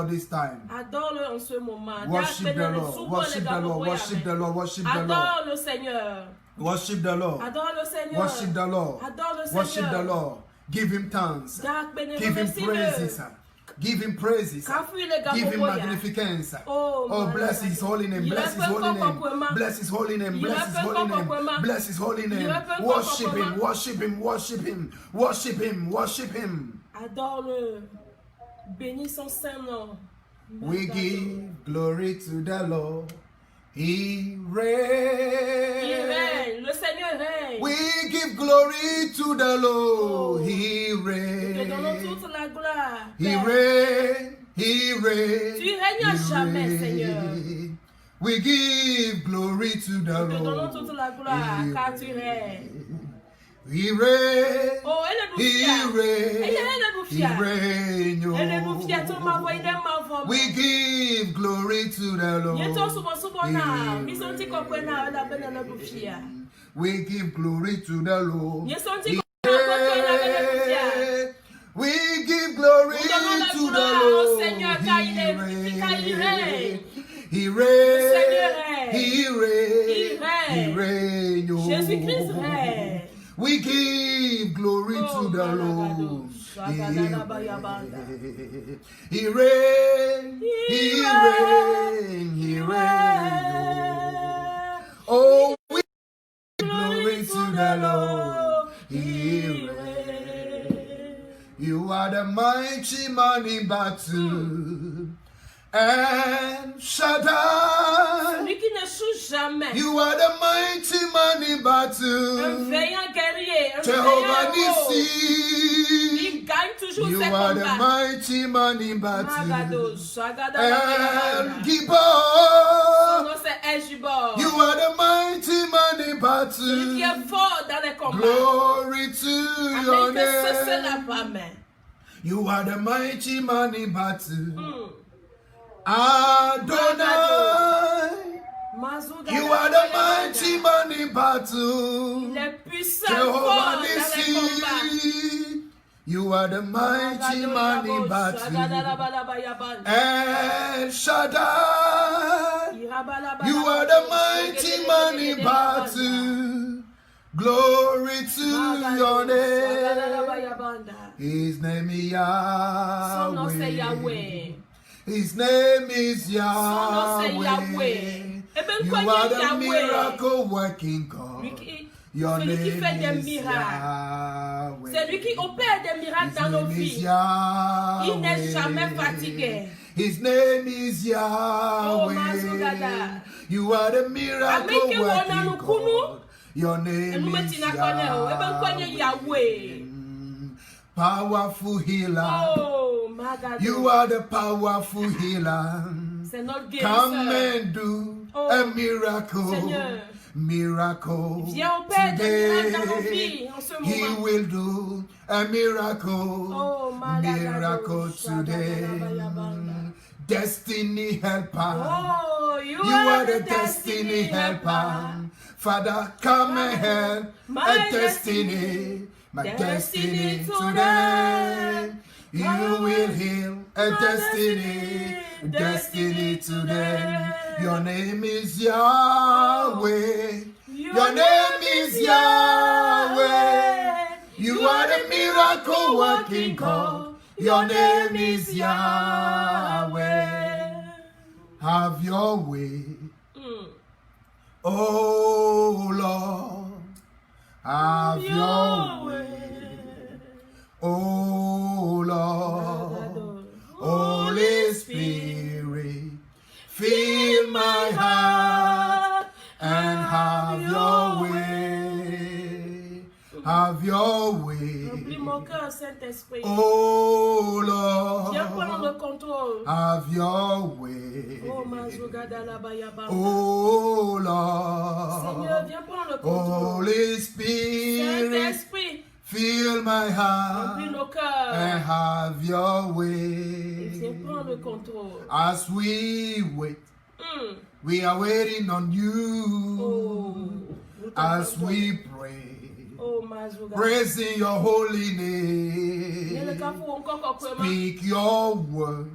this time. Adore-le en ce moment. Worship the Lord. Worship the Lord. Worship the Lord. Worship the Lord. Adore le Seigneur. Worship the Lord. Adore le Seigneur. Worship the Lord. Adore le Seigneur. Worship the Lord. Give him thanks. Give him praises. Give him praises. Give him magnificence. Oh, bless his holy name. Bless his holy name. Bless his holy name. Bless his holy name. Bless his holy name. Worship him. Worship him. Worship him. Worship him. Worship him. Adore-le. Bénis son saint nom. We give glory to the Lord. He reigns. Il règne. Le Seigneur règne. We give glory to the Lord. He reigns. Te donnons toute la gloire. He reigns. He reigns. Tu règnes à jamais, Seigneur. We give glory to the Te donnons Lord. toute la gloire, car tu règnes. He reigns. Oh, elle est nous He fière. reigns. Elle est nous He fière. reigns. Elle est nous fière. Tout m'a voyé ma voix. We give glory to the Lord. Yeto subo subo na. Misonti kopwe na wala bena na nous fière. We give glory to the Lord. Yesonti kopwe na bena nous fière. We give glory Nous donnons la to the gloire au Lord. Seigneur car il règne. He reigns. Seigneur règne. He reigns. Il règne. He reigns. Oh. Jésus-Christ règne. We give glory to the Lord. He reigns. He reigns. He reigns. Oh, we give glory to the Lord. He reigns. You are the mighty man in battle. And Shaddai, Celui qui ne joue jamais. you are the mighty man in Un battle. vaillant guerrier. Un Jehovah vaillant héros. Nissi, Il gagne toujours you ses are the combats. mighty man in battle. Magados, Agada, And Son Gibor, nom c'est Ejibor. you are the mighty man in Celui qui battle. est fort dans les combats. Glory to your Avec ceci la name. main. You are the mighty man in battle. Adonai, you are the mighty man in battle. Il est puissant, Jehovah fort dans les combats. Nissi, you are the mighty man in battle. El Shaddai, you are the mighty man in battle. Glory to your name. His name is Son nom c'est Yahweh. Yahweh. His name is Son nom c'est Yahweh. Yahweh. Eh ben, You quoi are dire the Yahweh? miracle working God. Your Celui qui fait des name is miracles. Yahweh. C'est lui qui opère des miracles dans nos His name is vies. Yahweh. Il n'est jamais fatigué. His name is Yahweh. Mazugada. You are the miracle Ameke wana working nukunu. God. Your name Nous is mettons na eh ben, quoi dire Yahweh. Yahweh? Powerful healer. Oh, Magado. You are the powerful healer. C'est notre Come guérisseur. and do Oh, a miracle. Seigneur. Miracle. Viens au Père des miracles dans nos Today, vies en ce He moment. will do a miracle. Oh, Miracle today. Destiny helper. Oh, you You are the destiny helper. Father, come and help my destiny. My destiny today. You will heal a destiny. Destiny today. Your name is Yahweh. Your name is Yahweh. You are the miracle working God. Your name is Yahweh. Have your way. Oh Lord, have your way. Oh Lord, Holy Spirit, fill my heart and have your way. Have your way. Remplis mon cœur, Saint-Esprit. Oh Lord, Viens prendre le contrôle. have your way. Oh, Mazugada la Bayaba. Oh Seigneur, Lord, viens prendre le contrôle. Holy Spirit, Saint-Esprit, fill my heart remplis nos cœurs. and have your Et way. viens prendre le contrôle. As we wait, Mm. we are waiting on you. Oh, nous As t'attendons. we pray, Praising your holy name. Speak your word.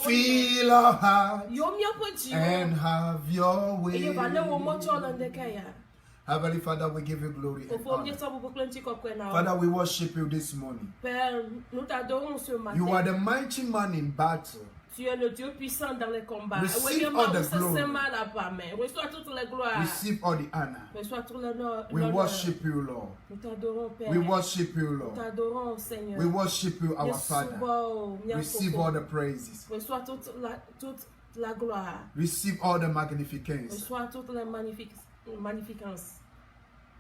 Fill our hearts and have your way. Heavenly Father, we give you glory and honor. Father, we worship you this morning. You are the mighty man in battle. Tu es le Dieu puissant dans les combats. Receive all the glory. Receive all the honor. We worship you, Lord. We worship you, Lord. We worship you, our Father. Receive all the praises. Receive all the magnificence.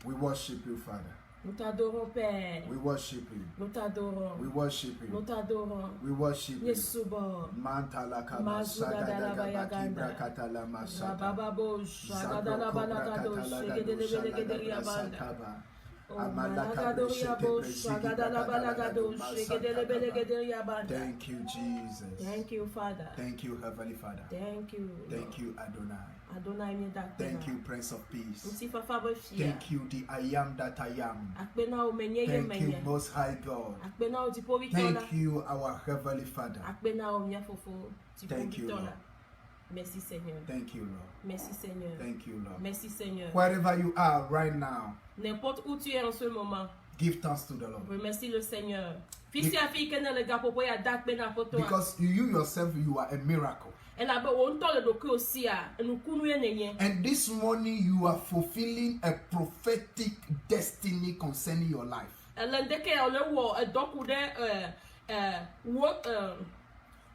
We worship you, Father. Nous t'adorons, Père. We worship you. Nous t'adorons. We worship you. Nous t'adorons. We worship you. Yesubo. Mantala kama sagada gabaki brakatala masaka. Zadoko brakatala gado shagada sakaba. Thank you, Jesus. Thank you, Father. Thank you, Heavenly Father. Thank you. Thank you, Adonai. Thank you, Prince of Peace. Thank you, the I am that I am. Thank you, Most High God. Thank you, our Heavenly Father. Thank you, Lord. Merci Seigneur. Thank you, Lord. Merci Seigneur. Thank you, Lord. Merci Seigneur. Wherever you are right now, n'importe où tu es en ce moment, give thanks to the Lord. Remercie le Seigneur. Because you yourself, you are a miracle. And this morning you are fulfilling a prophetic destiny concerning your life.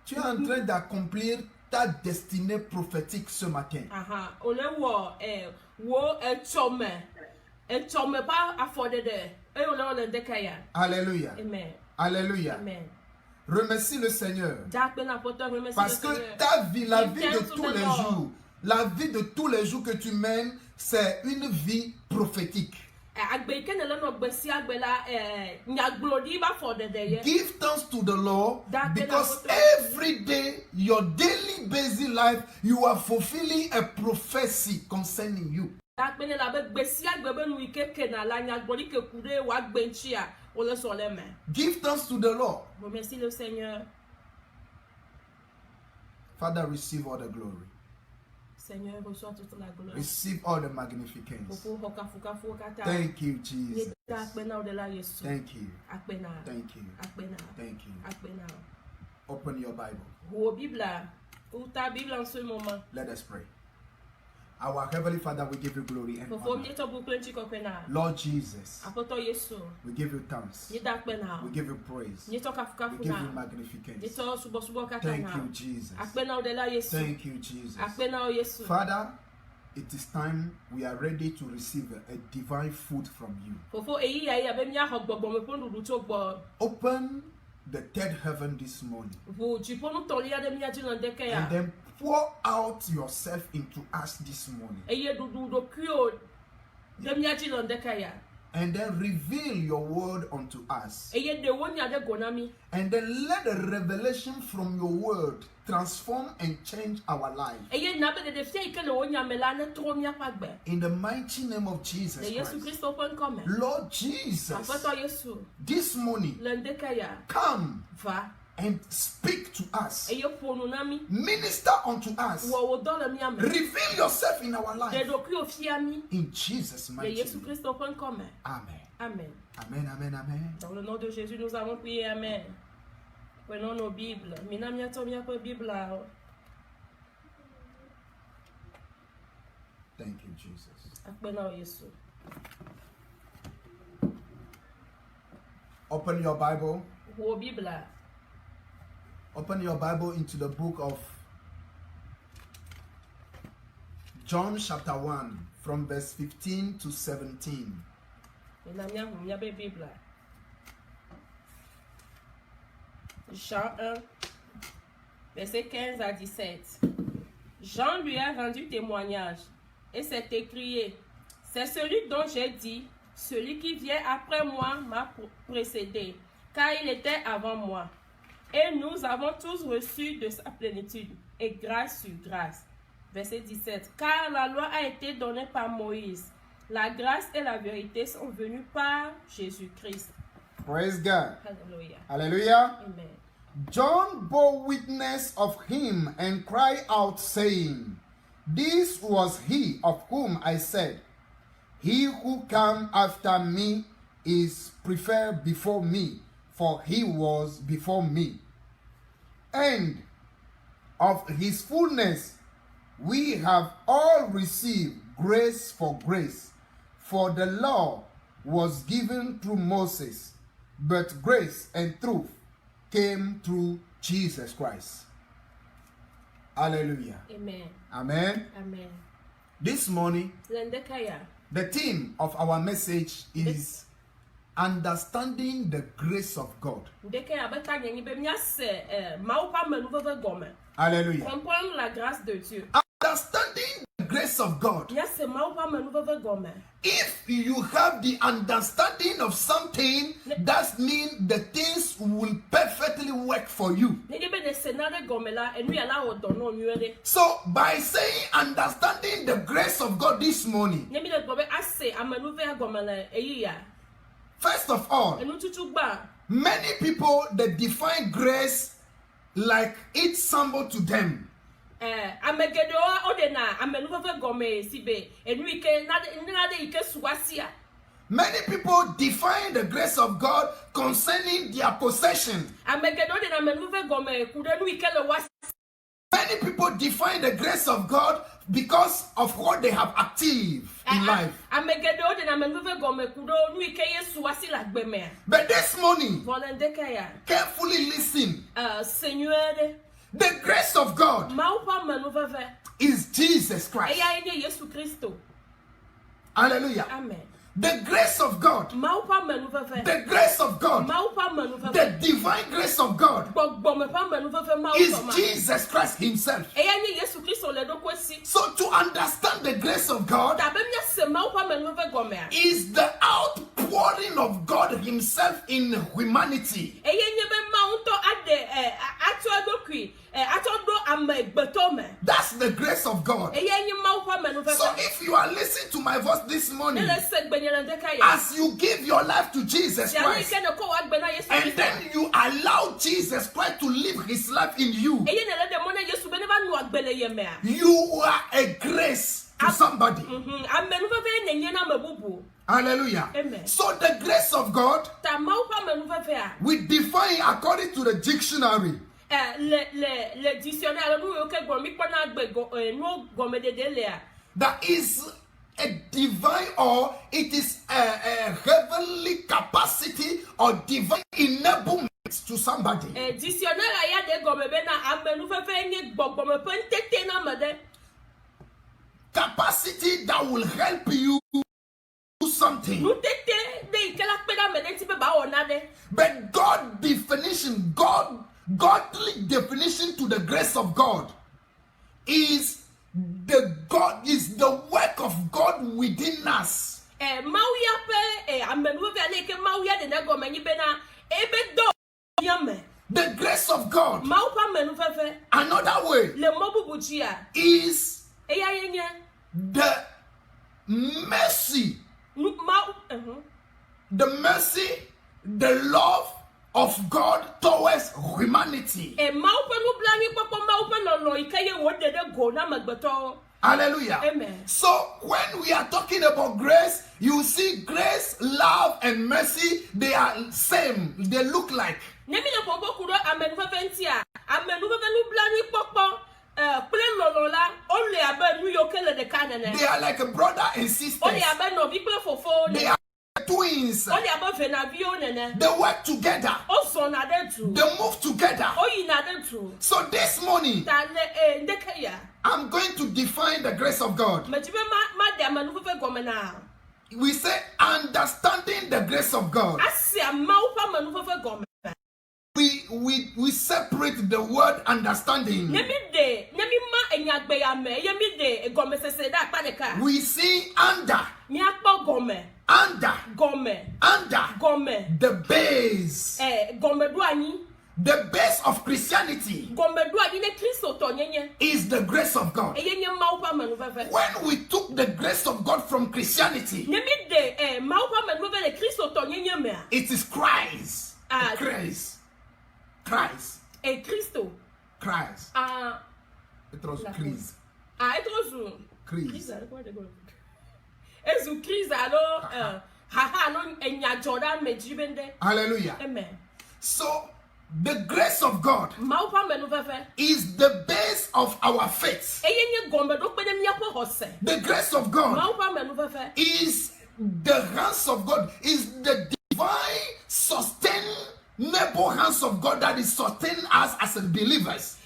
Tu es en train d'accomplir ta destinée prophétique ce matin. Alléluia. Amen. Alléluia. Amen. Remercie le Seigneur. Parce que ta vie, la vie de tous les jours, la vie de tous les jours que tu mènes, c'est une vie prophétique. Give thanks to the Lord because every day, your daily basic life, you are fulfilling a prophecy concerning you. Give thanks to the Lord. Remercie le Seigneur. Father, receive all the glory. Seigneur, reçois toute la gloire. Receive all the magnificence. Thank you, Jesus. Thank you. Thank you. Thank you. Open your Bible. Let us pray. Our Heavenly Father, we give you glory and honor. Lord Jesus, we give you thanks. We give you praise. We give you magnificence. Thank you, Jesus. Thank you, Jesus. Father, it is time we are ready to receive a divine food from you. Open the third heaven this morning. And then pour out yourself into us this morning. And then reveal your word unto us. And then let the revelation from your word transform and change our life. In the mighty name of Jesus Christ. Lord Jesus, this morning, come and speak to us. Minister unto us. Reveal yourself in our life. In Jesus' mighty name. Amen. Amen. Amen, amen, amen. Dans le nom de Jésus, nous avons prié. Amen. Prenons nos Bibles. Thank you, Jesus. Open your Bible. Open your Bible into the book of John chapter 1 from verse 15 to 17. Jean 1, verset 15 à 17. Jean lui a rendu témoignage et s'est écrié: c'est celui dont j'ai dit, celui qui vient après moi m'a précédé, car il était avant moi. Et nous avons tous reçu de sa plénitude, et grâce sur grâce. Verset 17. Car la loi a été donnée par Moïse, La grâce et la vérité sont venues par Jésus-Christ. Praise God. Hallelujah. Hallelujah. Amen. John bore witness of him and cried out, saying, This was he of whom I said, He who came after me is preferred before me, for he was before me. And of his fullness we have all received grace for grace. For the law was given through Moses, but grace and truth came through Jesus Christ. Hallelujah. Amen. Amen. Amen. This morning, the theme of our message is understanding the grace of God. Hallelujah. Comprendre la grâce de Dieu. Understanding the grace of God. If you have the understanding of something, that means the things will perfectly work for you. So by saying understanding the grace of God this morning, first of all, many people, they define grace like it's symbol to them. Many people define the grace of God concerning their possession. Many people define the grace of God because of what they have achieved in life. But this morning, carefully listen. The grace of God is Jesus Christ. Hallelujah. Amen. The grace of God, the grace of God, the divine grace of God is Jesus Christ himself. So to understand the grace of God is the outpouring of God himself in humanity. That's the grace of God. So if you are listening to my voice this morning, as you give your life to Jesus Christ, and then you allow Jesus Christ to live his life in you, you are a grace to somebody. Hallelujah. Amen. So the grace of God, we define according to the dictionary. That is a divine, or it is a heavenly capacity or divine enablement to somebody. Capacity that will help you do something. But godly definition to the grace of God is the work of God within us. The grace of God, another way, is the mercy, the love of God towards humanity. Hallelujah. Amen. So when we are talking about grace, you see grace, love, and mercy, they are same. They look like. They are like a brother and sister. They are twins. They work together. They move together. So this morning, I'm going to define the grace of God. We say understanding the grace of God. We separate the word understanding. We see under the base, The base of Christianity is the grace of God. When we took the grace of God from Christianity, it is Christ. Christ. Christ. Christ. It was Christ. Christ. Hallelujah. Amen. So the grace of God is the base of our faith. The grace of God is the hands of God, is the divine sustainable hands of God that is sustaining us as believers.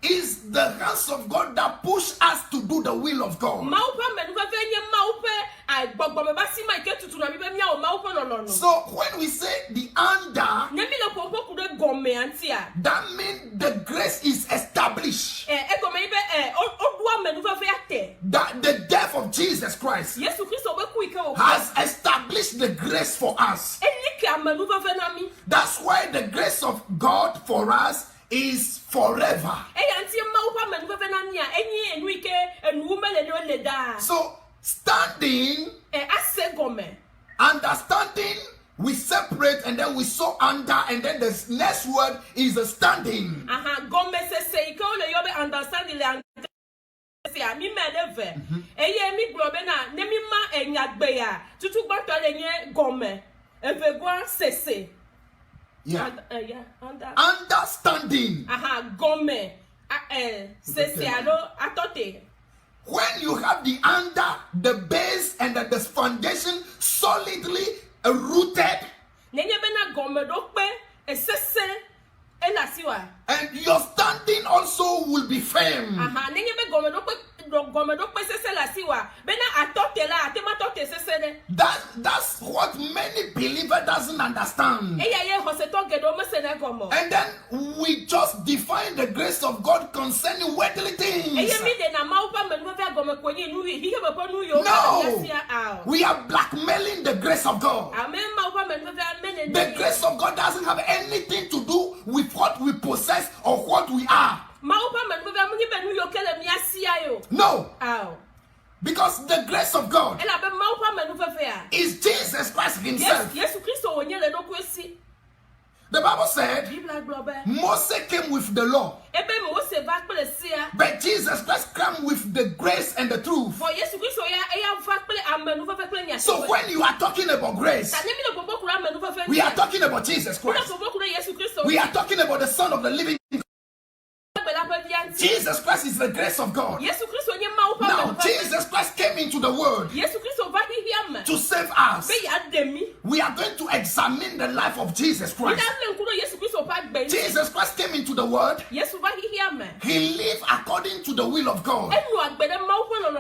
Is the hands of God that push us to do the will of God. So when we say the under, that means the grace is established. That the death of Jesus Christ has established the grace for us. That's why the grace of God for us is forever. So standing, understanding, we separate and then we saw under, and then the next word is a standing. Yeah. Understanding. When you have the under, the base, and the foundation solidly rooted, and your standing also will be firm. That's what many believers doesn't understand. And then we just define the grace of God concerning worldly things. No, we are blackmailing the grace of God. The grace of God doesn't have anything to do with what we possess or what we are. No. Because the grace of God is Jesus Christ himself. The Bible said Moses came with the law, but Jesus Christ came with the grace and the truth. So when you are talking about grace, we are talking about Jesus Christ. We are talking about the Son of the living God. Jesus Christ is the grace of God. Now Jesus Christ came into the world to save us. We are going to examine the life of Jesus Christ. Jesus Christ came into the world. He lived according to the will of God.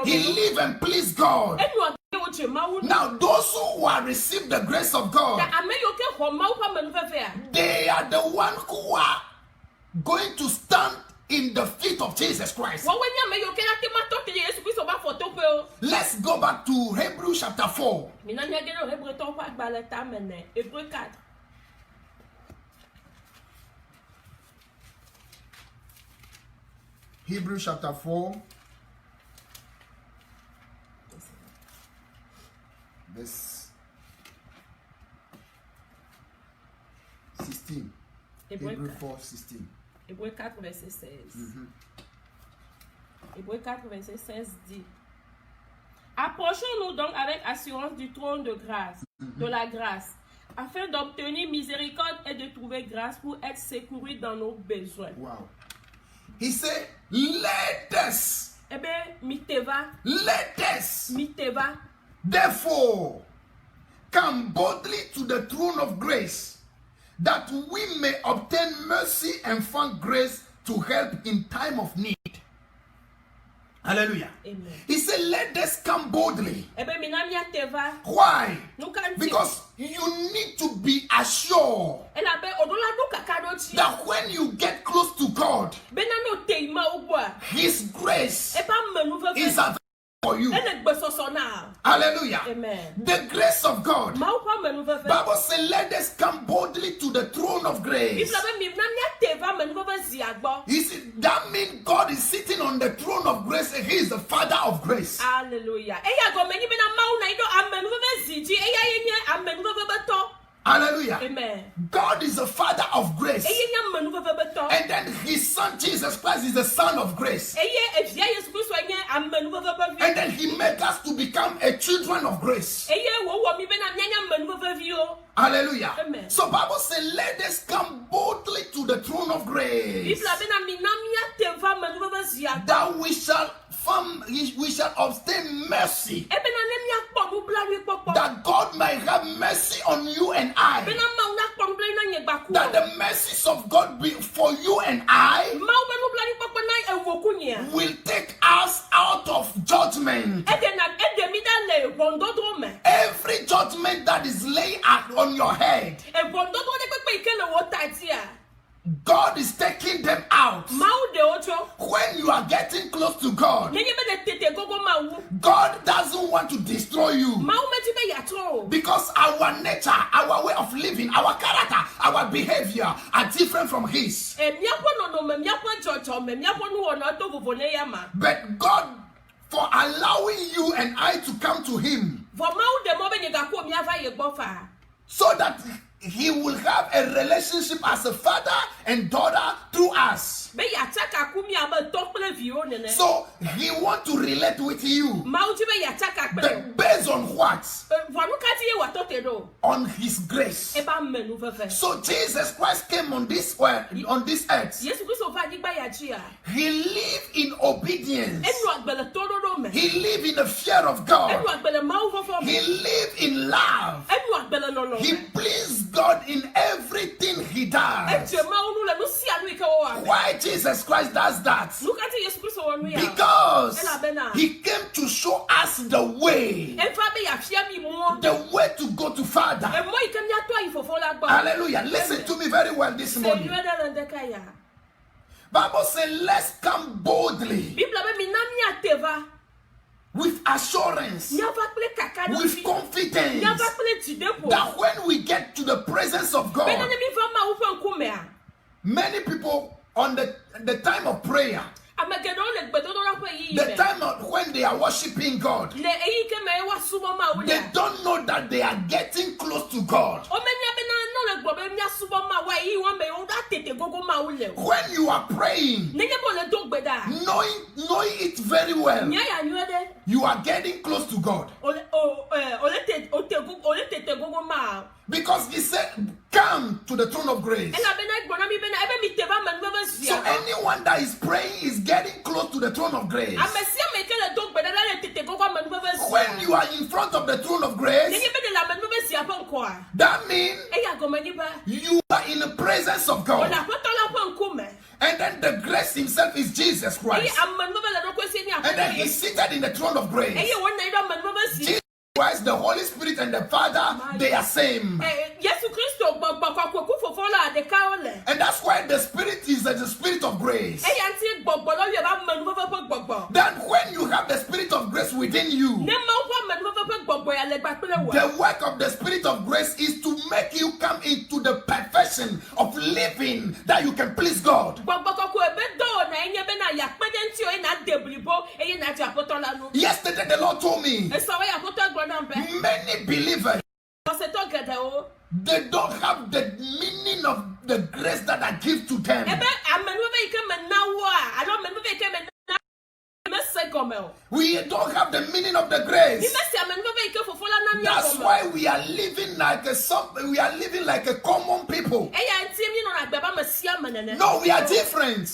He lived and pleased God. Now those who are received the grace of God, they are the one who are going to stand in the feet of Jesus Christ. Let's go back to Hebrews chapter 4. Hebrews chapter 4. Verse 16. Hebrews 4:16. Hébreux 4, verset 16. Hébreux 4, verset 16 dit: Approchons-nous donc avec assurance du trône de grâce, de la grâce, afin d'obtenir miséricorde et de trouver grâce pour être secouru dans nos besoins. Wow. He said, let us. Eh bien, miteva. Let us. Miteva. Therefore, come boldly to the throne of grace, that we may obtain mercy and find grace to help in time of need. Hallelujah. Amen. He said, let us come boldly. Why? Because you need to be assured that when you get close to God, His grace is available. for you. Hallelujah. Amen. The grace of God. Bible says, let us come boldly to the throne of grace. You see, that means God is sitting on the throne of grace and He is the Father of grace. Hallelujah. Hallelujah. Amen. God is the Father of grace. And then His Son Jesus Christ is the Son of grace. And then He made us to become a children of grace. Hallelujah. Amen. So Bible says, let us come boldly to the throne of grace, that we shall obtain mercy, that God may have mercy on you and I, that the mercies of God be for you and I will take us out of judgment. Every judgment that is laid on your head, God is taking them out. When you are getting close to God, God doesn't want to destroy you, because our nature, our way of living, our character, our behavior are different from His. But God, for allowing you and I to come to Him, so that He will have a relationship as a father and daughter through us. So He wants to relate with you. But based on what? On His grace. So Jesus Christ came on this earth. He lived in obedience. He lived in the fear of God. He lived in love. He pleased God in everything He does. Why Jesus Christ does that? Because He came to show us the way to go to Father. Hallelujah. Listen to me very well this morning. Bible says, let's come boldly, with assurance, with confidence, that when we get to the presence of God, many people on the time of prayer, the time when they are worshiping God, they don't know that they are getting close to God. When you are praying, knowing it very well, you are getting close to God. Because He said, come to the throne of grace. So anyone that is praying is getting close to the throne of grace. When you are in front of the throne of grace, that means you are in the presence of God. And then the grace Himself is Jesus Christ. And then He's seated in the throne of grace. Jesus Christ, the Holy Spirit and the Father, they are same. And that's why the Spirit is the Spirit of grace. Then when you have the Spirit of grace within you, the work of the Spirit of grace is to make you come into the perfection of living, that you can please God. Yesterday the Lord told me, many believers, they don't have the meaning of the grace that I give to them. We don't have the meaning of the grace. That's why we are living like a common people. No, we are different.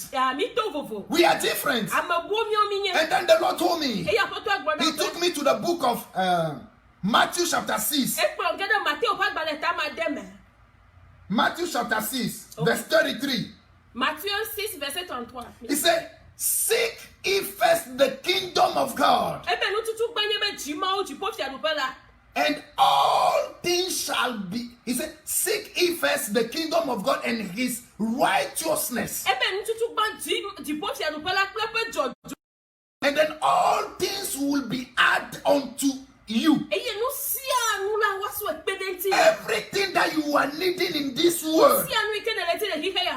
We are different. And then the Lord told me, He took me to the book of Matthew chapter 6. Matthew chapter 6, verse 33. Matthieu 6, verset 33. He said, seek ye first the kingdom of God, and all things shall be. He said, seek ye first the kingdom of God and His righteousness, and then all things this will be added unto you. Everything that you are needing in this world,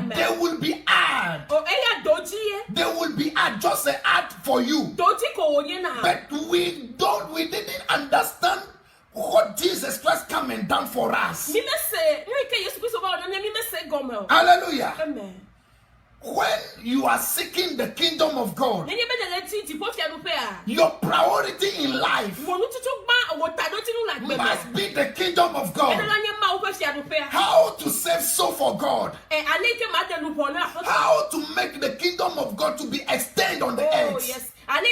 they will be added. They will be added, just an add for you. But we didn't understand what Jesus Christ coming down for us. Hallelujah. Amen. When you are seeking the kingdom of God, your priority in life must be the kingdom of God. How to save soul for God. How to make the kingdom of God to be extended on the earth. Yes. And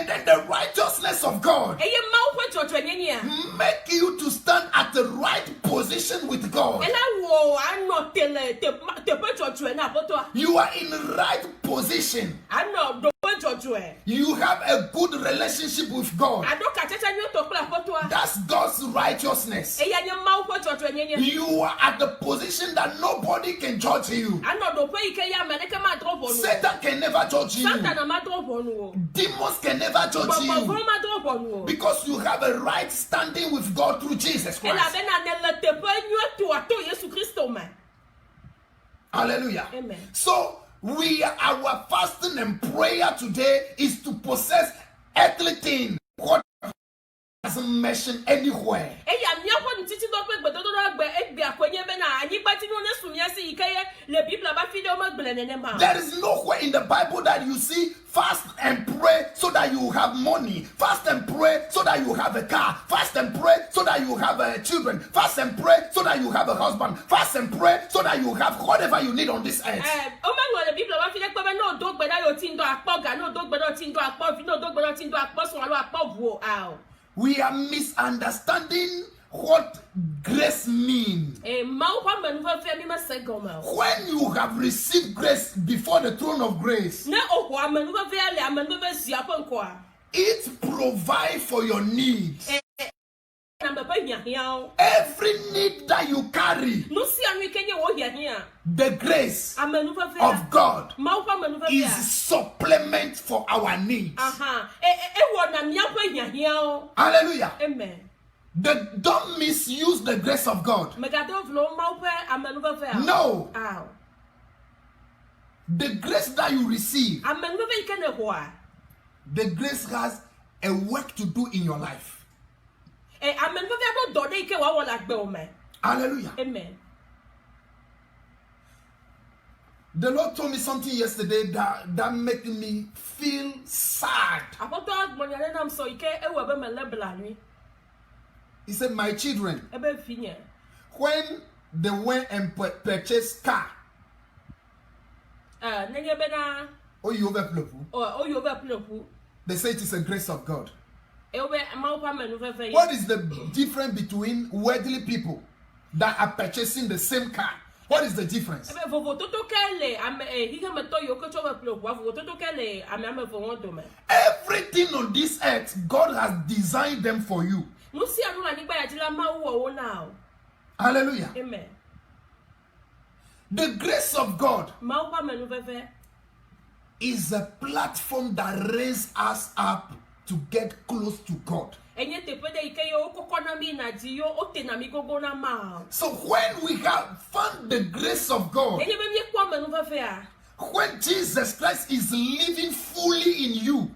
then the righteousness of God make you to stand at the right position with God. You are in the right position. You have a good relationship with God. That's God's righteousness. You are at the position that nobody can judge you. Satan can never judge you. Demons can never judge you. Because you have a right standing with God through Jesus Christ. Hallelujah. Amen. So our fasting and prayer today is to possess earthly things. God doesn't mention anywhere. There is nowhere in the Bible that you see fast and pray so that you have money. Fast and pray so that you have a car. Fast and pray so that you have children. Fast and pray so that you have a husband. Fast and pray so that you have whatever you need on this earth. We are misunderstanding what grace means. When you have received grace before the throne of grace, it provides for your needs. Every need that you carry, the grace of God is supplement for our needs. Hallelujah. Amen. Don't misuse the grace of God. No. The grace that you receive, the grace has a work to do in your life. Hallelujah. Amen. The Lord told me something yesterday that made me feel sad. He said, my children, when they went and purchased car, they say it is a grace of God. What is the difference between worldly people that are purchasing the same car? What is the difference? Everything on this earth, God has designed them for you. Hallelujah. Amen. The grace of God is a platform that raises us up to get close to God. So when we have found the grace of God, when Jesus Christ is living fully in you,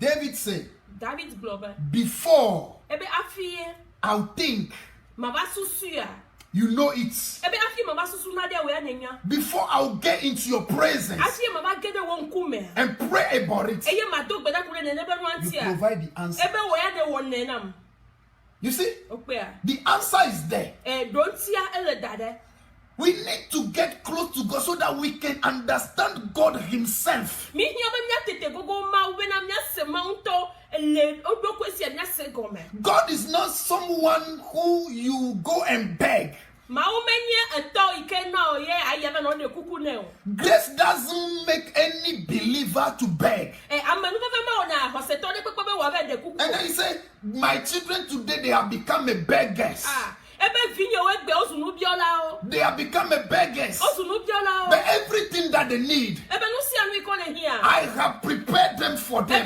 David said, before I'll think, you know it. Before I'll get into your presence and pray about it, you provide the answer. You see, the answer is there. We need to get close to God so that we can understand God Himself. God is not someone who you go and beg. Grace doesn't make any believer to beg. And then he said, my children today, they have become a beggars. They have become a beggars. But everything that that they need, I have prepared them for them.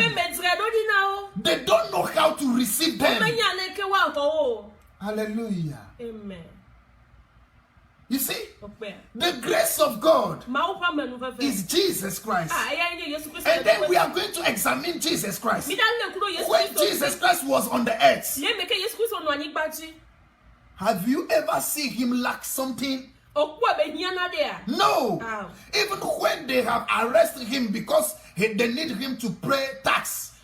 They don't know how to receive them. Hallelujah. Amen. You see, the grace of God is Jesus Christ. And then we are going to examine Jesus Christ. When Jesus Christ was on the earth, have you ever seen him lack something? No. Even when they have arrested him because they need him to pay tax,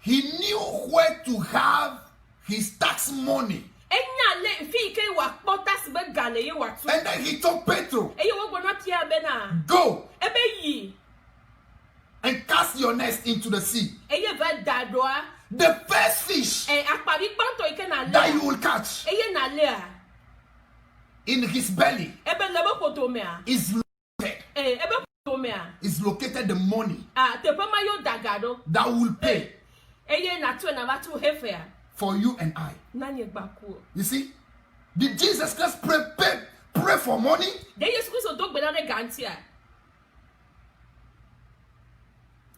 he knew where to have his tax money. And then he told Pedro, go and cast your nest into the sea. The first fish that you will catch in his belly is located the money that will pay for you and I. You see, did Jesus Christ pray for money?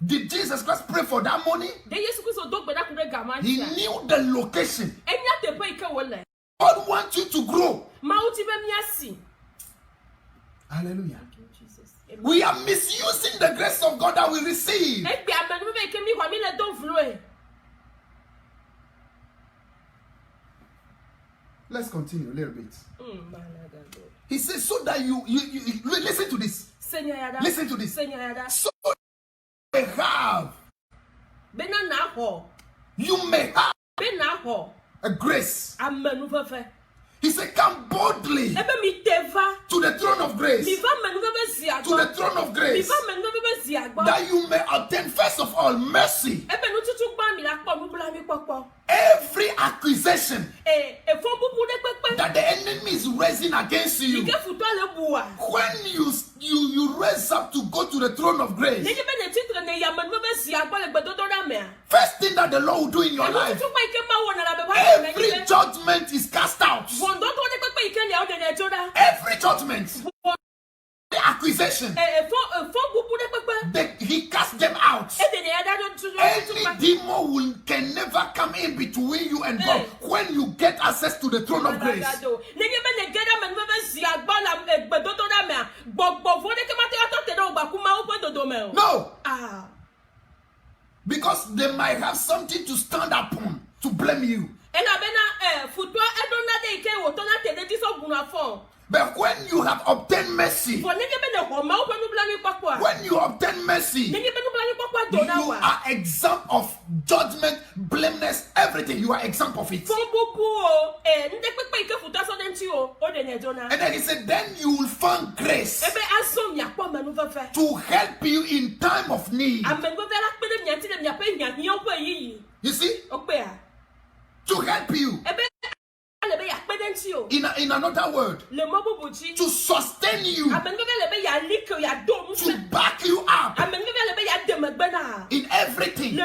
Did Jesus Christ pray for that money? He knew the location. God wants you to grow. Hallelujah. We are misusing the grace of God that we receive. Let's continue a little bit. He says, so that you listen to this. Listen to this. So you may have a grace. He said, come boldly to the throne of grace. To the throne of grace. That you may obtain, first of all, mercy. Every accusation that the enemy is raising against you, when you raise up to go to the throne of grace, first thing that the Lord will do in your life, every judgment is cast out. Every judgment, the accusation, he cast them out. Any demon can never come in between you and God when you get access to the throne of grace. No. Because they might have something to stand upon to blame you. But when you have obtained mercy, when you obtain mercy, you are exempt of judgment, blameless, everything. You are exempt of it. And then he said, then you will find grace to help you in time of need. You see? To help you. In another word, to sustain you, to back you up in everything.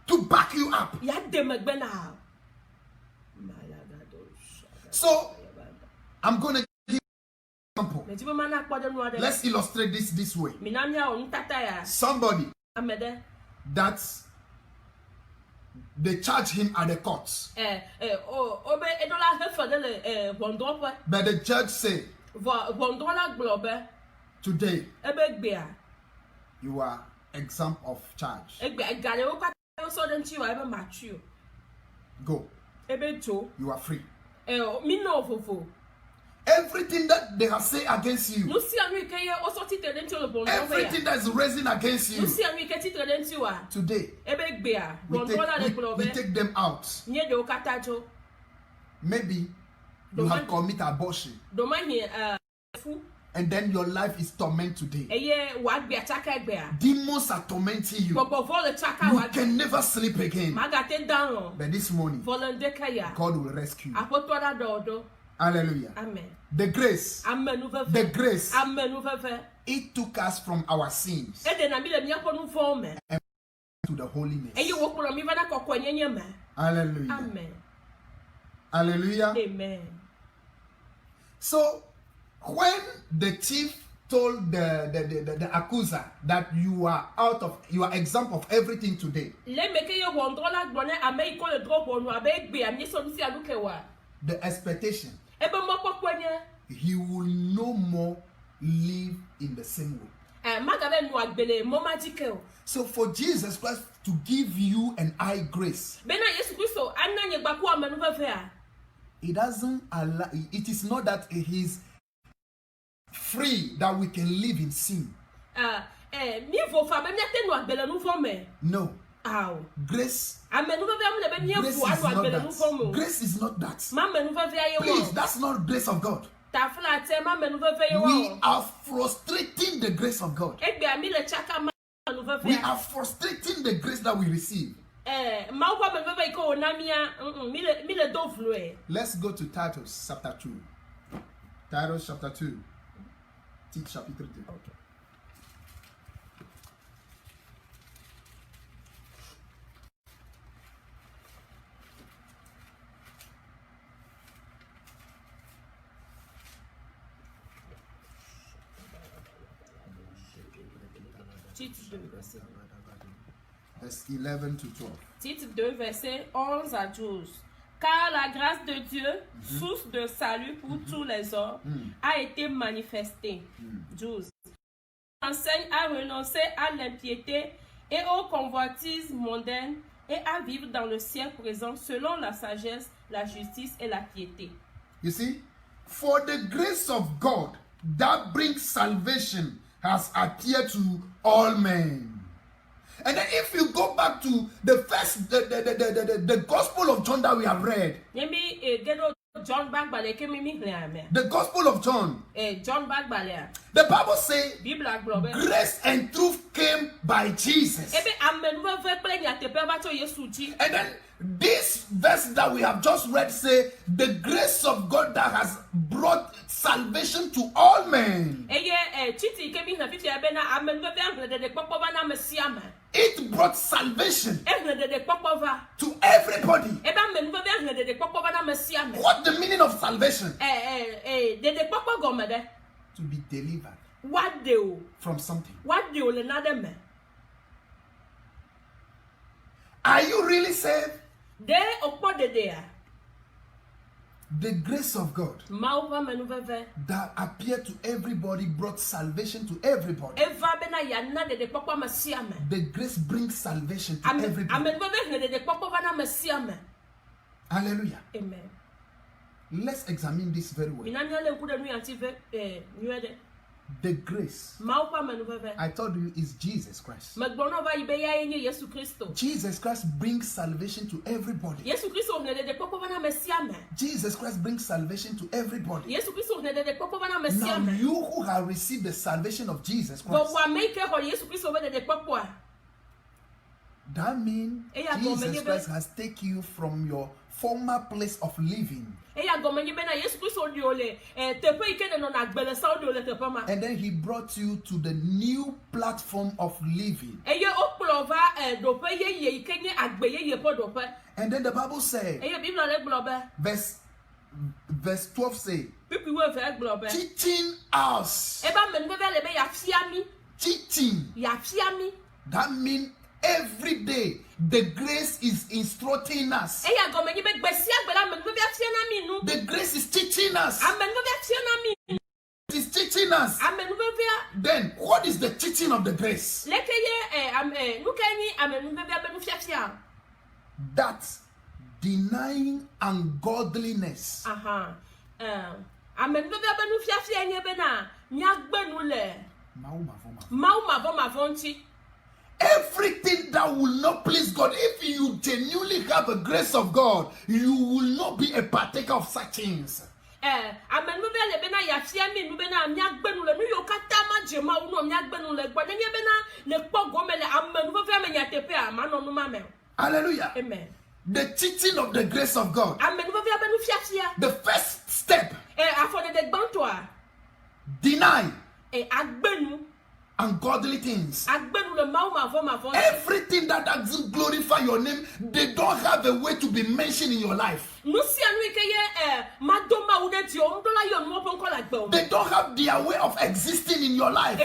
To back you up. So, I'm going to give an example. Let's illustrate this way. Somebody that they charge him at the courts. But the judge say, today, you are exempt of charge. Go. You are free. Everything that they have said against you, everything that is raising against you, today, we take them out. Maybe you have committed abortion, and then your life is torment today. Demons are tormenting you. You can never sleep again. But this morning, God will rescue you. Hallelujah. Amen. The grace, it took us from our sins and to the holiness. Hallelujah. Amen. Hallelujah. Amen. So when the chief told the accuser that you are exempt of everything today, the expectation, he will no more live in the same way. So for Jesus Christ to give you and I grace, it doesn't allow, it is not that he is free that we can live in sin. No. Grace is not that. Grace is not that. Please, that's not grace of God. We are frustrating the grace of God. We are frustrating the grace that we receive. Let's go to Titus chapter 2. Titus chapter 2. Titus chapter 3. Okay. Verse 11 to 12. Titre 2, verset 11 à 12. Car la grâce de Dieu, source de salut pour tous les hommes, a été manifestée. 12. Enseigne à renoncer à l'impiété et aux convoitises mondaines et à vivre dans le siècle présent selon la sagesse, la justice et la piété. You see, for the grace of God that brings salvation has appeared to all men. And then if you go back to the first, the Gospel of John that we have read, the Gospel of John, the Bible says, grace and truth came by Jesus. And then this verse that we have just read say, the grace of God that has brought salvation to all men. It brought salvation to everybody. What the meaning of salvation? To be delivered from something. Are you really saved? The grace of God that appeared to everybody brought salvation to everybody. The grace brings salvation to everybody. Hallelujah. Amen. Let's examine this very well. The grace, I told you, is Jesus Christ. Jesus Christ brings salvation to everybody. Jesus Christ brings salvation to everybody. Now you who have received the salvation of Jesus Christ, that means Jesus Christ has taken you from your former place of living. And then he brought you to the new platform of living. And then the Bible says, verse 12 says, teaching us. Teaching. That means every day the grace is instructing us. The grace is teaching us. It is teaching us. Then what is the teaching of the grace? That denying ungodliness. Everything that will not please God, if you genuinely have a grace of God, you will not be a partaker of such things. And hallelujah. Amen. The teaching of the grace of God. The first step. Deny. ungodly things. Everything that doesn't glorify your name, they don't have a way to be mentioned in your life. They don't have their way of existing in your life.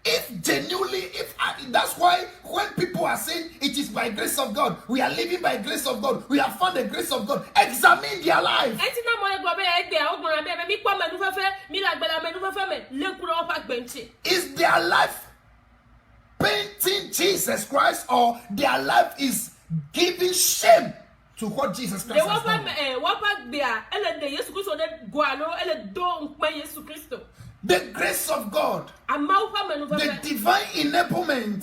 If genuinely, that's why when people are saying it is by grace of God, we are living by grace of God, we have found the grace of God, examine their life. Is their life painting Jesus Christ, or their life is giving shame to what Jesus Christ has done? The grace of God, the divine enablement,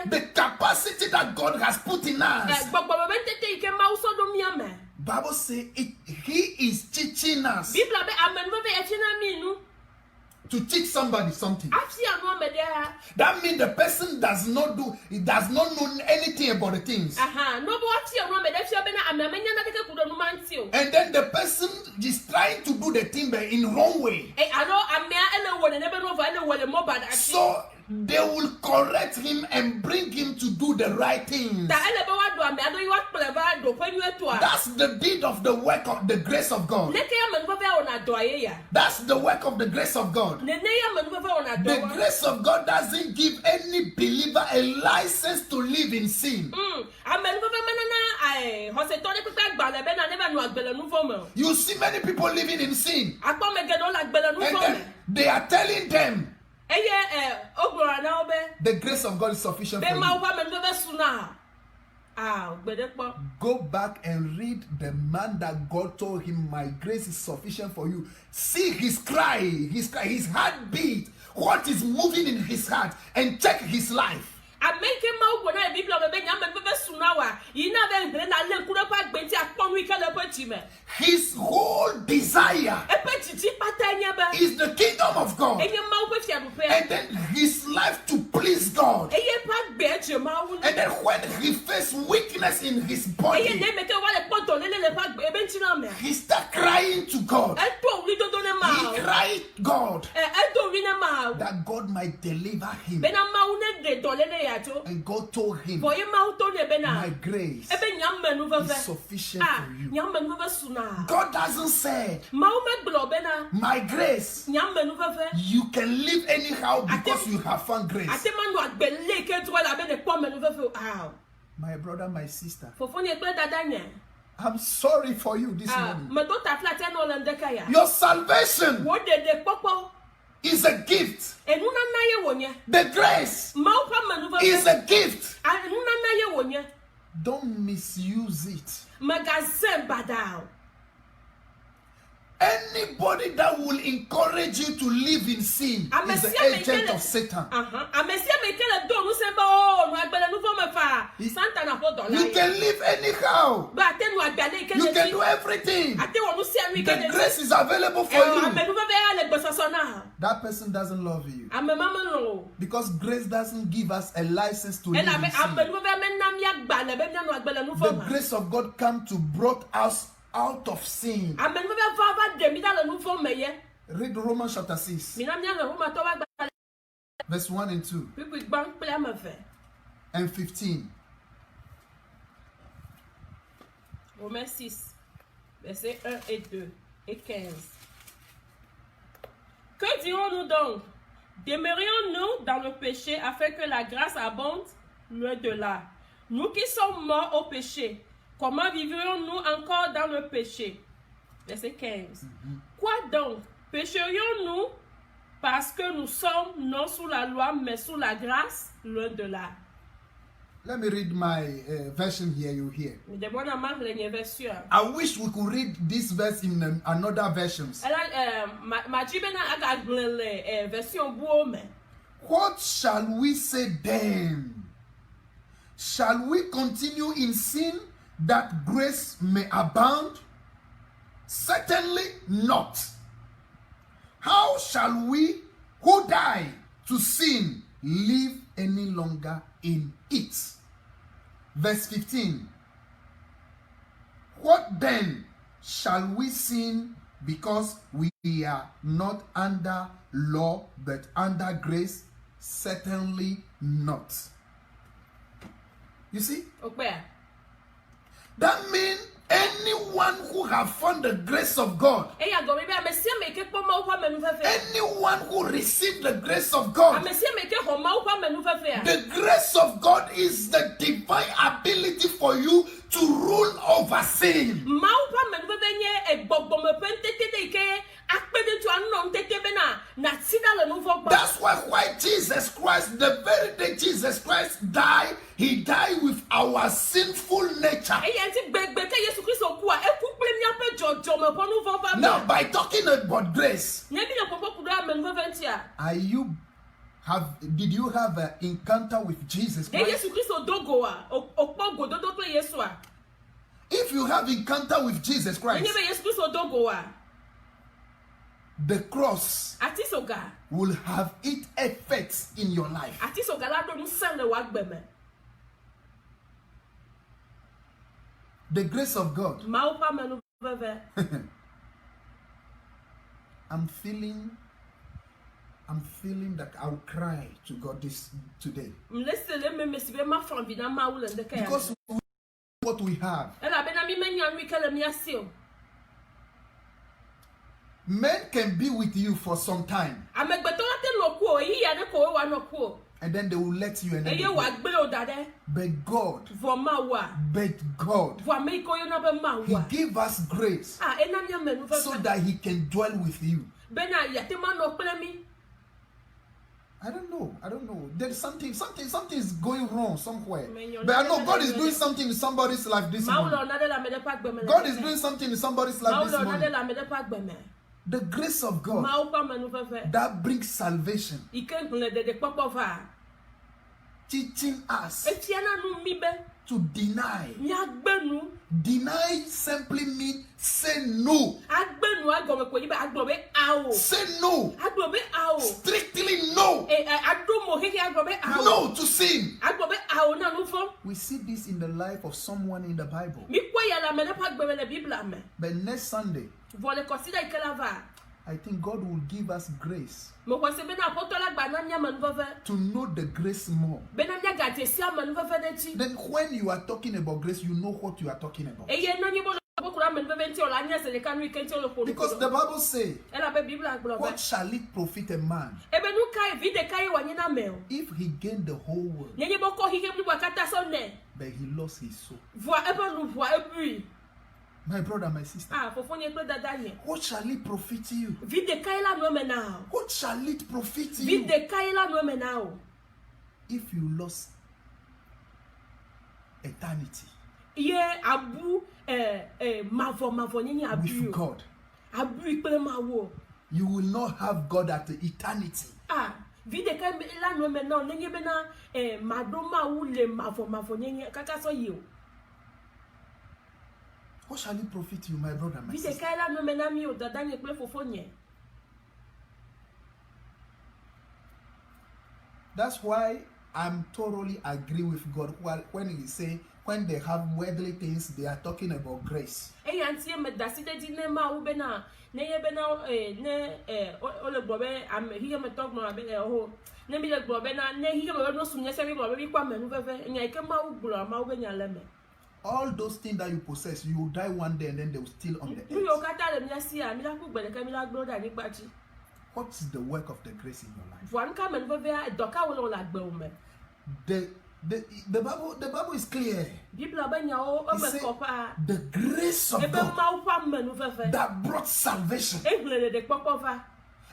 the capacity that God has put in us. Bible says He is teaching us to teach somebody something. That means the person does not know anything about the things. And then the person is trying to do the thing in wrong way. So they will correct him and bring him to do the right things. That's the deed of the work of the grace of God. That's the work of the grace of God. The grace of God doesn't give any believer a license to live in sin. You see many people living in sin, and then they are telling them the grace of God is sufficient for you. Go back and read the man that God told him, my grace is sufficient for you. See his cry, his heartbeat, what is moving in his heart, and check his life. His whole desire is the kingdom of God, and then his life to please God. And then when he faced weakness in his body, he started crying to God. He cried God that God might deliver him. And God told him, my grace is sufficient for you. God doesn't say, my grace, you can live anyhow because you have found grace. My brother, my sister, I'm sorry for you this morning. Your salvation is a gift. The grace is a gift. Don't misuse it. Anybody that will encourage you to live in sin is the agent of Satan. You can live anyhow. You can do everything. The grace is available for you. That person doesn't love you, because grace doesn't give us a license to live in sin. The grace of God comes to brought us out of sin. Read Romans chapter 6, verse 1 and 2, and 15. Romains 6, versets 1 et 2 et 15. Que dirons-nous donc? Demeurions-nous dans le péché afin que la grâce abonde? Loin de là. Nous qui sommes morts au péché, comment vivrions-nous encore dans le péché? Verset 15. Quoi donc? Pécherions-nous parce que nous sommes non sous la loi mais sous la grâce? Loin de là. Let me read my version here, you hear. I wish we could read this verse in another versions. What shall we say then? Shall we continue in sin that grace may abound? Certainly not. How shall we who die to sin live any longer in it? Verse 15. What then? Shall we sin because we are not under law but under grace, certainly not. You see? Okay. That means anyone who have found the grace of God, anyone who received the grace of God, the grace of God is the divine ability for you to rule over sin. That's why Jesus Christ, the very day Jesus Christ died, he died with our sinful nature. Now, by talking about grace, did you have an encounter with Jesus Christ? If you have encounter with Jesus Christ, the cross will have its effects in your life. The grace of God. I'm feeling that I'll cry to God today. Because what we have. Men can be with you for some time. And then they will let you and then but God, He gave us grace so that He can dwell with you. I don't know. There's something is going wrong somewhere. But I know God is doing something in somebody's life this morning. God is doing something in somebody's life this morning. The grace of God that brings salvation, teaching us to deny. Deny simply means say no. Say no. Strictly no. No to sin. We see this in the life of someone in the Bible. But next Sunday, I think God will give us grace to know the grace more. Then when you are talking about grace, you know what you are talking about. Because the Bible says, what shall it profit a man if he gained the whole world, but he lost his soul? My brother, my sister, what shall it profit you? What shall it profit you if you lost eternity with God? You will not have God at the eternity. What shall it profit you, my brother, my sister? That's why I'm totally agree with God when He say when they have worldly things, they are talking about grace. All those things that you possess, you will die one day and then they will still on the earth. What's the work of the grace in your life? The Bible is clear. It says, the grace of God that brought salvation.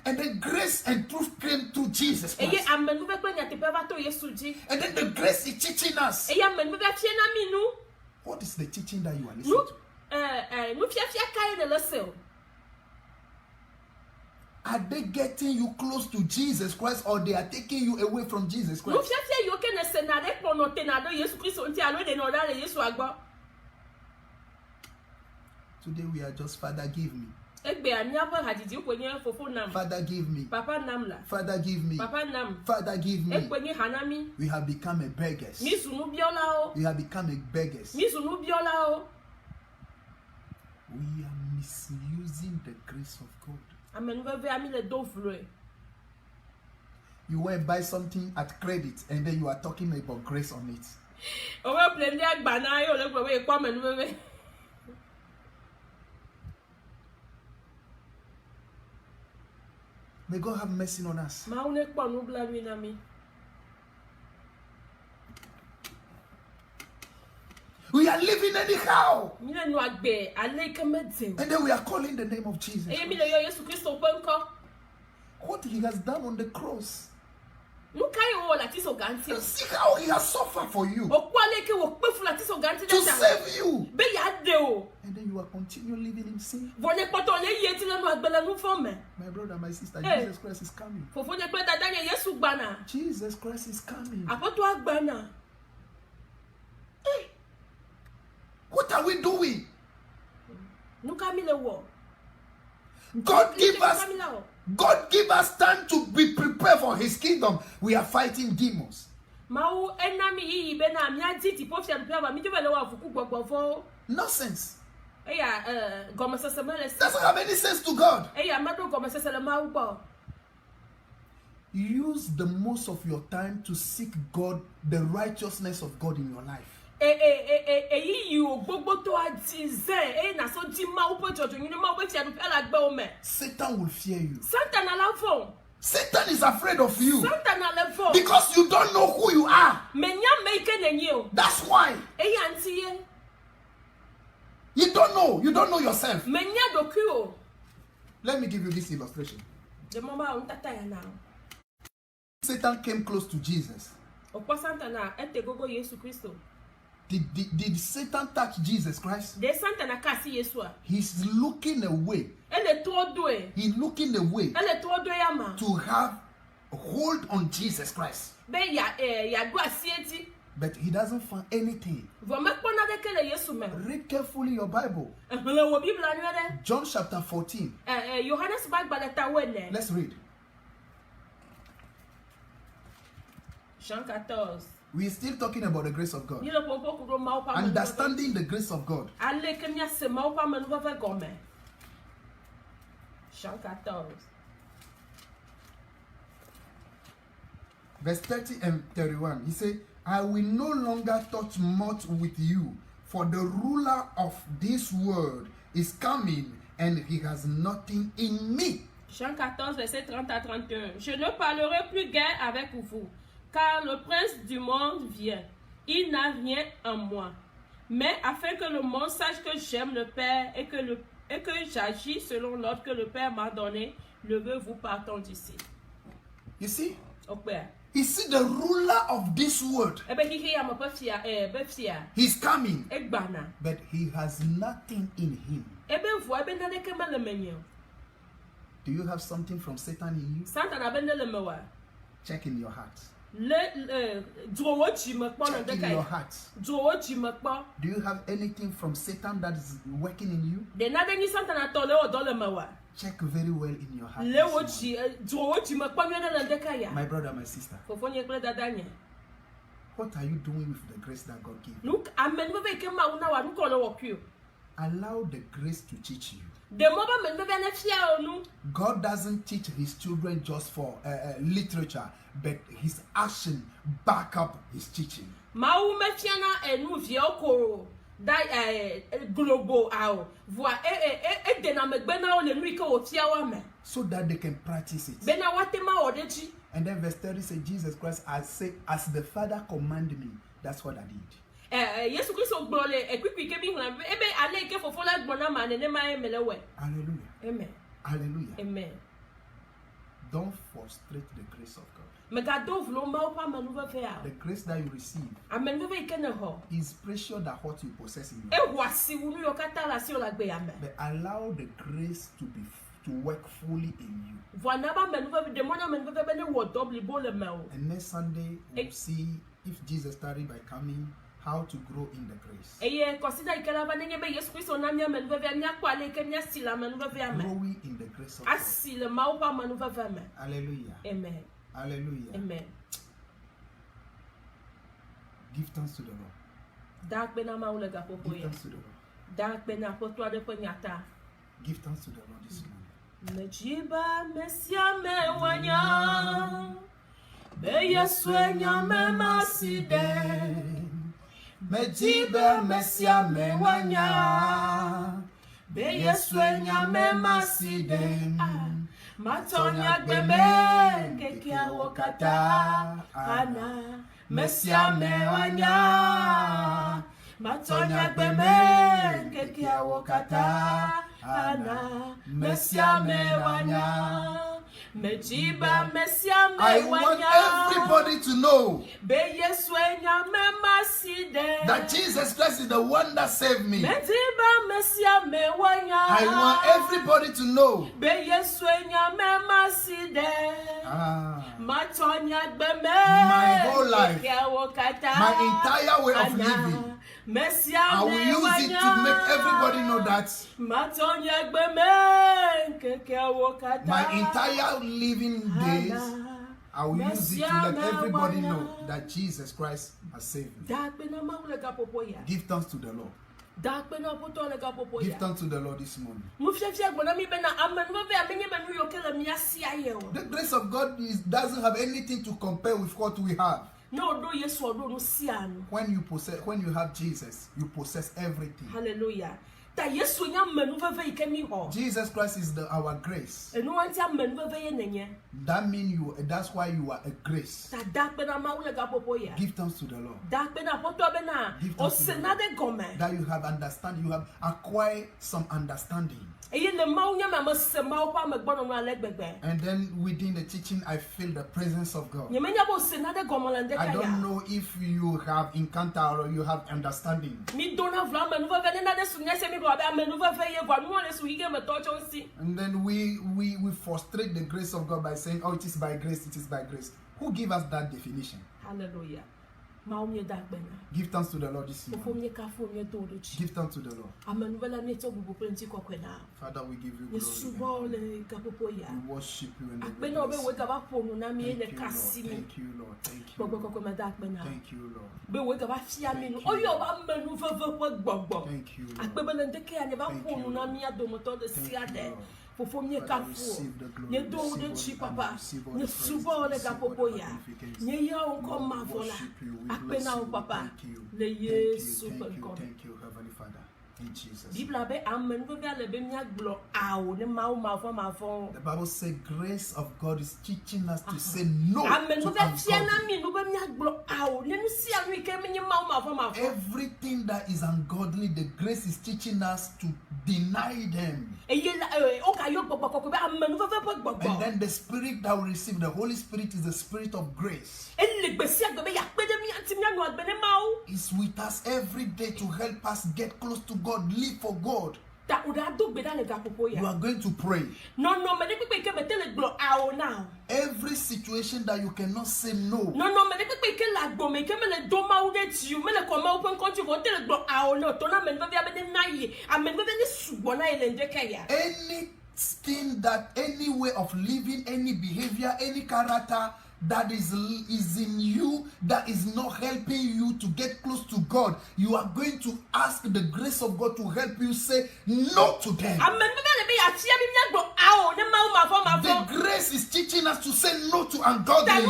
And the grace and truth came through Jesus Christ. And then the grace is teaching us. What is the teaching that you are listening to? Are they getting you close to Jesus Christ, or they are taking you away from Jesus Christ? Today we are just, Father, give me. Father, give me. Father, give me. Father, give me. We have become a beggars. We have become a beggars. We are misusing the grace of God. You went to buy something at credit and then you are talking about grace on it. May God have mercy on us. We are living anyhow. And then we are calling the name of Jesus. What he has done on the cross. See how he has suffered for you. To save you. And then you are continuing living in sin. My brother, my sister, Jesus Christ is coming. Jesus Christ is coming. Hey. What are we doing? God give us time to be prepared for his kingdom. We are fighting demons. Nonsense. Doesn't have any sense to God. Use the most of your time to seek God, the righteousness of God in your life. Satan will fear you. Satan is afraid of you because you don't know who you are. That's why. You don't know yourself. Let me give you this illustration. Satan came close to Jesus. Did Satan touch Jesus Christ? He's looking away. He's looking away to have a hold on Jesus Christ. But he doesn't find anything. Read carefully your Bible. John chapter 14. Let's read. Jean 14. We are still talking about the grace of God. Understanding the grace of God. Jean 14. Verse 30 and 31. He said, I will no longer touch much with you, for the ruler of this world is coming, and he has nothing in me. Jean 14, verset 30 à 31. Je ne parlerai plus guère avec vous, car le prince du monde vient. Il n'a rien en moi. Mais afin que le monde sache que j'aime le Père et que j'agis selon l'ordre que le Père m'a donné, levez-vous, partons d'ici. You see? Okay. You see the ruler of this world. He's coming. But he has nothing in him. Do you have something from Satan in you? Check in your heart. Check in your heart. Do you have anything from Satan that is working in you? Check very well in your heart. My brother, my sister. What are you doing with the grace that God gave you? Allow the grace to teach you. God doesn't teach his children just for literature, but his action back up his teaching. So that they can practice it. And then verse 30 says, Jesus Christ, I say, as the Father commanded me, that's what I did. Hallelujah. Amen. Hallelujah. Amen. Don't frustrate the grace of God. The grace that you receive is precious than what you possess in your life. But allow the grace to work fully in you. And next Sunday we'll see, if Jesus started by coming, how to grow in the grace. Growing in the grace of God. Hallelujah. Amen. Hallelujah. Amen. Give thanks to the Lord. Give thanks to the Lord. Give thanks to the Lord this morning. Mejiba mesia mewanya Beya swenya memaside Mejiba mesia mewanya Beya swenya memaside Matonya gbeme kekia wokata ana mesia mewanya Matonya gbeme kekia wokata ana mesia mewanya Mejiba mesia I want everybody to know that Jesus Christ is the one that saved me. I want everybody to know my whole life, my entire way of living, I will use it to make everybody know that my entire living days, I will use it to let everybody know that Jesus Christ has saved me. Give thanks to the Lord. Give thanks to the Lord this morning. The grace of God doesn't have anything to compare with what we have. When you have Jesus, you possess everything. Hallelujah. Jesus Christ is our grace. That means that's why you are a grace. Give thanks to the Lord. Give thanks to the Lord. That you have understanding, you have acquired some understanding. And then within the teaching, I feel the presence of God. I don't know if you have encounter or you have understanding. And then we frustrate the grace of God by saying, oh, it is by grace, it is by grace. Who gave us that definition? Hallelujah. Give thanks to the Lord this morning. Give thanks to the Lord. Father, we give you glory. We worship you and we bless you. Thank you, Lord. Thank you, Lord. Thank you, Lord. Thank you, Lord. Thank you, Lord. Thank you, Heavenly Father. In Jesus. The Bible says grace of God is teaching us to say no to ungodly. Everything that is ungodly, the grace is teaching us to deny them. And then the spirit that we receive, the Holy Spirit, is the spirit of grace. It's with us every day to help us get close to God, live for God. You are going to pray. Every situation that you cannot say no. Anything that, any way of living, any behavior, any character that is in you that is not helping you to get close to God, you are going to ask the grace of God to help you say no to them. The grace is teaching us to say no to ungodly.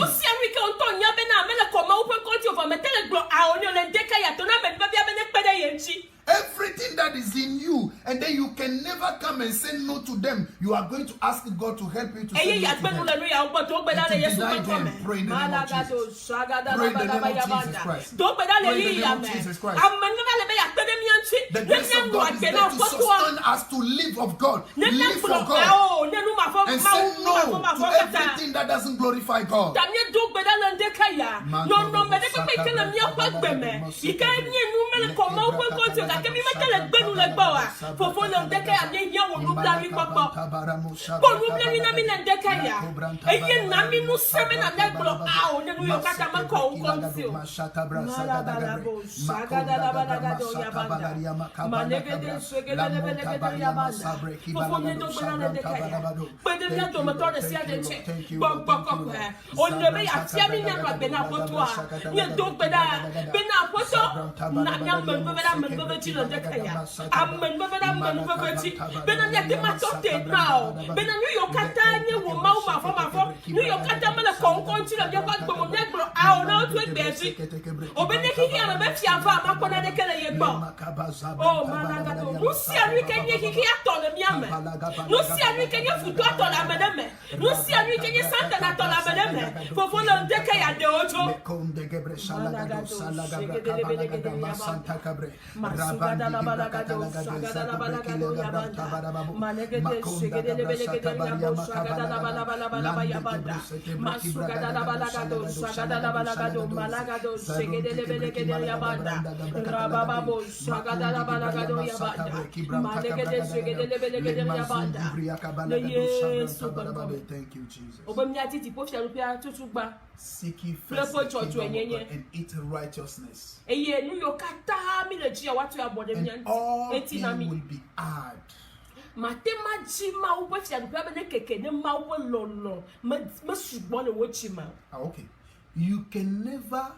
Everything that is in you, and then you can never come and say no to them. You are going to ask God to help you to say no to them. Pray in the name of Jesus. Pray in the name of Jesus Christ. Pray in the name of Jesus Christ. The grace of God is there to sustain us to live of God, live for God, and say no to everything that doesn't glorify God. Oh, Malagado, nous si à lui qu'il y a qui attend le mien, nous si à lui qu'il y a foutu à la madame, nous si à lui qu'il y a Satan à la madame, faut voir le décaille à de autres. Thank you, Jesus. Seek ye first the kingdom of God and eat righteousness, and all things will be added. Okay, you can never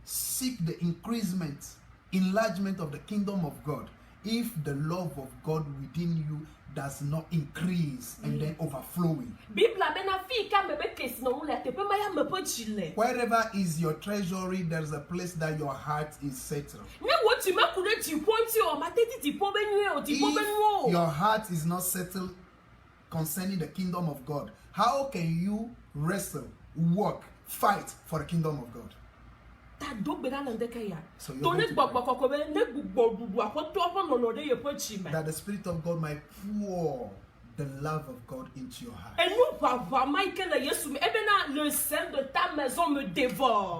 seek the increasement, enlargement of the kingdom of God if the love of God within you does not increase and then overflowing. Wherever is your treasury, there's a place that your heart is settled. If your heart is not settled concerning the kingdom of God, how can you wrestle, work, fight for the kingdom of God? So that the Spirit of God might pour the love of God into your heart.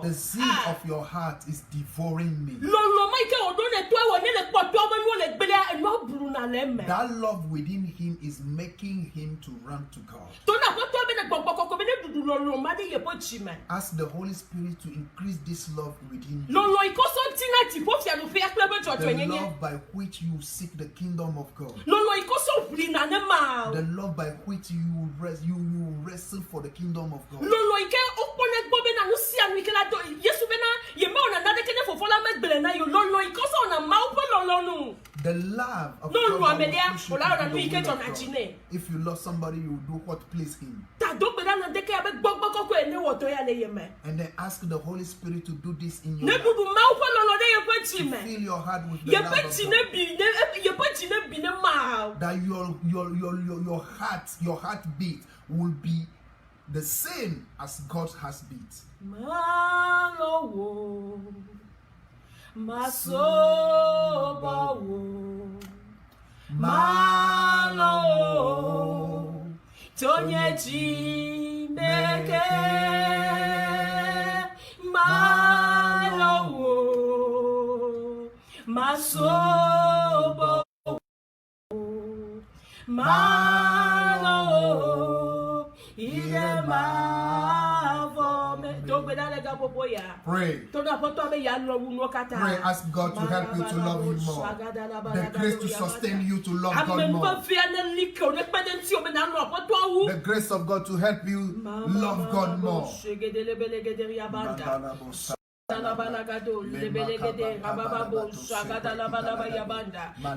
The zeal of your heart is devouring me. That love within him is making him to run to God. Ask the Holy Spirit to increase this love within you. The love by which you seek the kingdom of God. The love by which you wrestle for the kingdom of God. The love of God. If you love somebody, you will do what please him. And then ask the Holy Spirit to do this in your life. To fill your heart with the love of God. That your heartbeat will be the same as God has beat. Pray. Pray, ask God to help you to love Him more. The grace to sustain you to love God more. The grace of God to help you love God more. Balagado, Lebelegede, Rababo, Shagada Balabaya,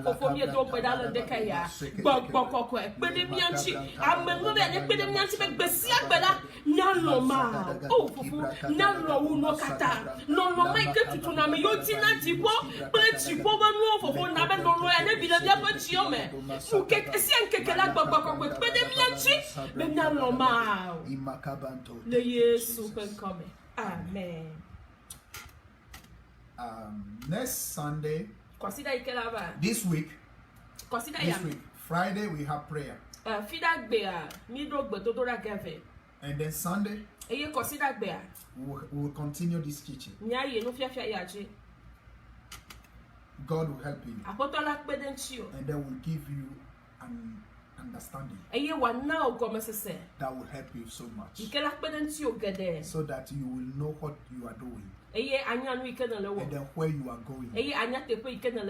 Ofomia Dopedal and Decaya, Bokwe, Bedemianchi, Amelove, Bedemianchi, Besiabella, Nanoma, oh, Nano, no Kata, no make it to Tunami, Yotina Tipo, Chipo, no for Naban, no, and then be the Chiome, who can see and Kekala Bokwe, Bedemianchi, Benanoma, the years super coming. Amen. Next Sunday, this week, Friday, we have prayer. And then Sunday, we'll continue this teaching. God will help you. And then we'll give you an understanding that will help you so much, so that you will know what you are doing. and then where you are going.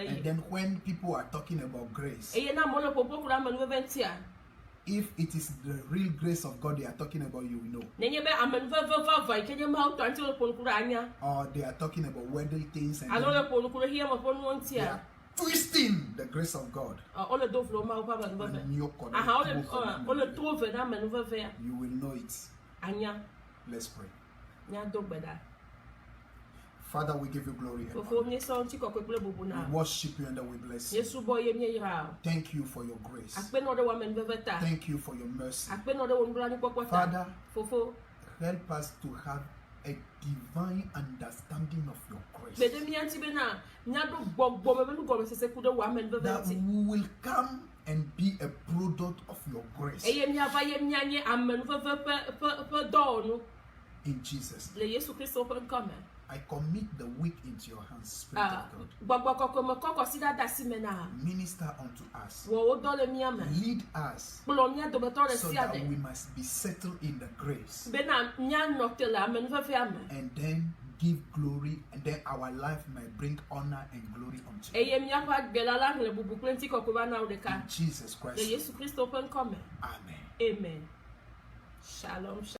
And then when people are talking about grace, if it is the real grace of God they are talking about, you will know. Or they are talking about worldly things and they are twisting the grace of God. You will know it. Let's pray. Father, we give you glory and honor. We worship you and we bless you. Thank you for your grace. Thank you for your mercy. Father, help us to have a divine understanding of your grace. That we will come and be a product of your grace. In Jesus' name. I commit the week into your hands, Spirit of God. Minister unto us. Lead us so that we must be settled in the grace. And then give glory, and then our life may bring honor and glory unto you. In Jesus Christ. Amen. Amen. Shalom.